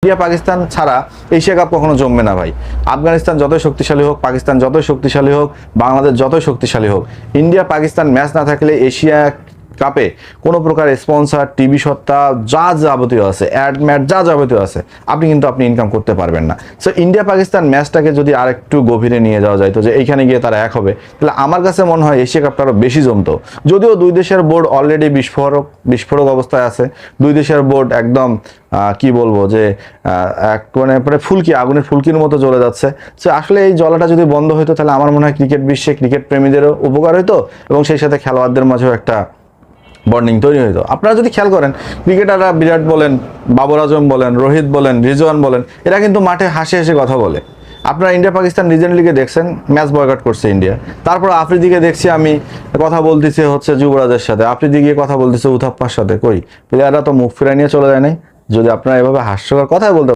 India Pakistan ছাড়া Asia cup কখনো জমবে না ভাই। আফগানিস্তান যতই শক্তিশালী হোক, পাকিস্তান যতই শক্তিশালী হোক, বাংলাদেশ যতই শক্তিশালী হোক, ইন্ডিয়া পাকিস্তান ম্যাচ না থাকলে এশিয়া কাপে কোনো প্রকার স্পন্সর, টিভি সত্তা, যা যাবতীয় আছে, অ্যাড ম্যাট যা যাবতীয় আছে, আপনি ইনকাম করতে পারবেন না। সো ইন্ডিয়া পাকিস্তান ম্যাচটাকে যদি আরেকটু গভীরে নিয়ে যাওয়া যায়, তো যে এইখানে গিয়ে তারা এক হবে, তাহলে আমার কাছে মনে হয় এশিয়া কাপটা আরও বেশি জমতো। যদিও দুই দেশের বোর্ড অলরেডি বিস্ফোরক অবস্থায় আছে, দুই দেশের বোর্ড একদম কি বলবো যে মানে ফুলকি, আগুনের ফুলকির মতো জ্বলে যাচ্ছে। সো আসলে এই জ্বলাটা যদি বন্ধ হতো, তাহলে আমার মনে হয় ক্রিকেট বিশ্বে ক্রিকেট প্রেমীদেরও উপকার হতো এবং সেই সাথে খেলোয়াড়দের মাঝেও একটা বন্ডিং তৈরি হইতো। আপনারা যদি খেয়াল করেন, ক্রিকেটাররা বিরাট বলেন, বাবর আজম বলেন, রোহিত বলেন, রিজওয়ান বলেন, এরা কিন্তু মাঠে হাসি হাসি কথা বলে। আপনারা ইন্ডিয়া পাকিস্তান রিজেন্টলিকে দেখছেন, ম্যাচ বয়কট করছে ইন্ডিয়া। তারপর আফ্রিদিকে দেখছি আমি কথা বলতেছে হচ্ছে যুবরাজের সাথে, আফ্রিদি গিয়ে কথা বলতেছে উথাপ্পার সাথে। কই প্লেয়াররা তো মুখ ফিরাই নিয়ে চলে যায় নাই। যদি আপনারা এভাবে হাস্যকর কথাই বলতে